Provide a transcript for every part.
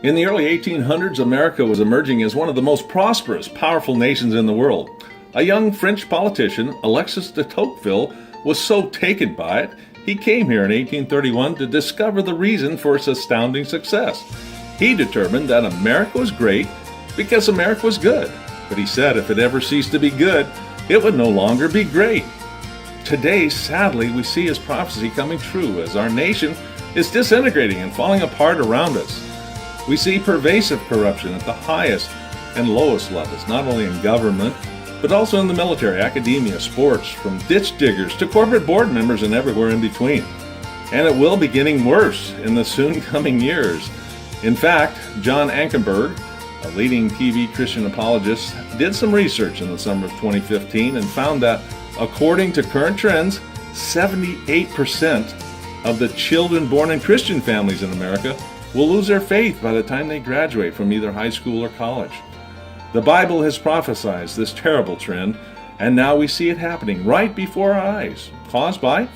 In the early 1800s, America was emerging as one of the most prosperous, powerful nations in the world. A young French politician, Alexis de Tocqueville, was so taken by it, he came here in 1831 to discover the reason for its astounding success. He determined that America was great because America was good. But he said if it ever ceased to be good, it would no longer be great. Today, sadly, we see his prophecy coming true as our nation is disintegrating and falling apart around us. We see pervasive corruption at the highest and lowest levels, not only in government, but also in the military, academia, sports, from ditch diggers to corporate board members and everywhere in between. And it will be getting worse in the soon coming years. In fact, John Ankerberg, a leading TV Christian apologist, did some research in the summer of 2015 and found that, according to current trends, 78% of the children born in Christian families in America will lose their faith by the time they graduate from either high school or college. The Bible has prophesied this terrible trend, and now we see it happening right before our eyes, caused by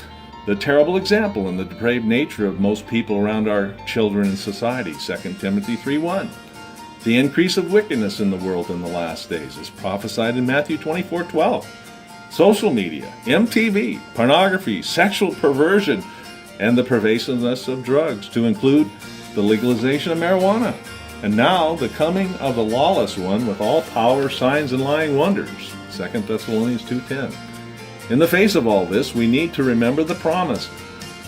the terrible example and the depraved nature of most people around our children and society, 2 Timothy 3:1. The increase of wickedness in the world in the last days is prophesied in Matthew 24:12. Social media, MTV, pornography, sexual perversion, and the pervasiveness of drugs, to include the legalization of marijuana, and now the coming of the lawless one with all power, signs, and lying wonders, 2 Thessalonians 2:10. In the face of all this, we need to remember the promise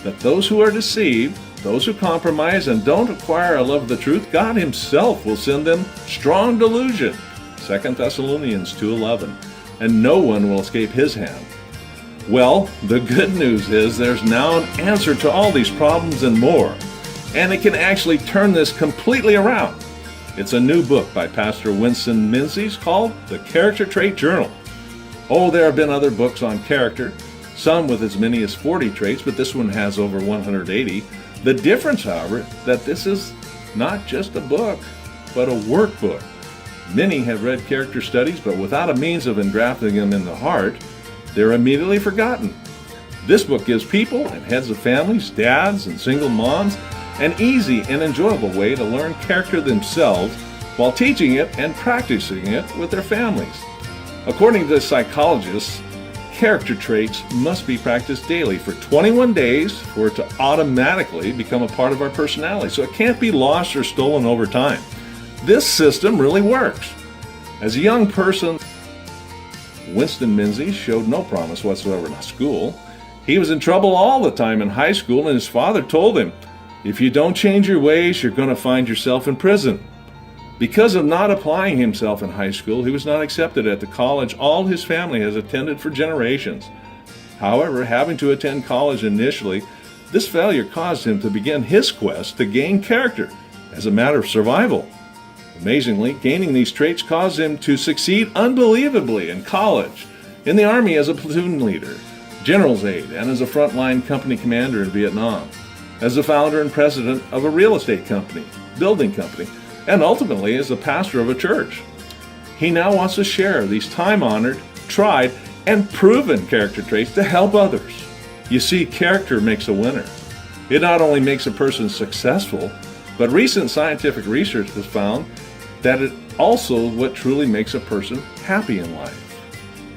that those who are deceived, those who compromise and don't acquire a love of the truth, God himself will send them strong delusion, 2 Thessalonians 2:11, and no one will escape his hand. Well, the good news is there's now an answer to all these problems and more, and it can actually turn this completely around. It's a new book by Pastor Winston Menzies called The Character Trait Journal. Oh, there have been other books on character, some with as many as 40 traits, but this one has over 180. The difference, however, that this is not just a book, but a workbook. Many have read character studies, but without a means of engrafting them in the heart, they're immediately forgotten. This book gives people and heads of families, dads and single moms, an easy and enjoyable way to learn character themselves while teaching it and practicing it with their families. According to psychologists, character traits must be practiced daily for 21 days for it to automatically become a part of our personality, so it can't be lost or stolen over time. This system really works. As a young person, Winston Menzies showed no promise whatsoever in school. He was in trouble all the time in high school, and his father told him, if you don't change your ways, you're going to find yourself in prison. Because of not applying himself in high school, he was not accepted at the college all his family has attended for generations. However, having to attend college initially, this failure caused him to begin his quest to gain character as a matter of survival. Amazingly, gaining these traits caused him to succeed unbelievably in college, in the Army as a platoon leader, general's aide, and as a frontline company commander in Vietnam, as the founder and president of a real estate company, building company, and ultimately as the pastor of a church. He now wants to share these time-honored, tried, and proven character traits to help others. You see, character makes a winner. It not only makes a person successful, but recent scientific research has found that it also what truly makes a person happy in life.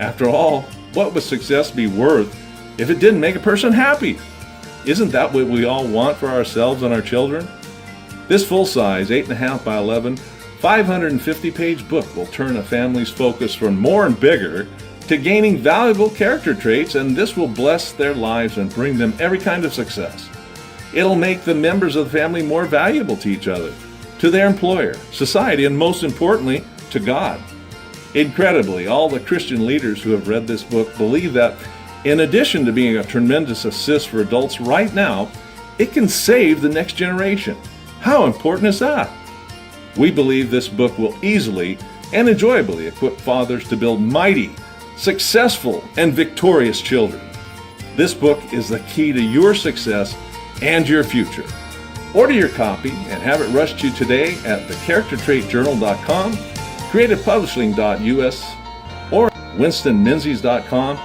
After all, what would success be worth if it didn't make a person happy? Isn't that what we all want for ourselves and our children? This full-size 8.5 by 11, 550-page book will turn a family's focus from more and bigger to gaining valuable character traits, and this will bless their lives and bring them every kind of success. It'll make the members of the family more valuable to each other, to their employer, society, and most importantly, to God. Incredibly, all the Christian leaders who have read this book believe that in addition to being a tremendous assist for adults right now, it can save the next generation. How important is that? We believe this book will easily and enjoyably equip fathers to build mighty, successful, and victorious children. This book is the key to your success and your future. Order your copy and have it rushed to you today at thecharactertraitjournal.com, creativepublishing.us, or winstonmenzies.com,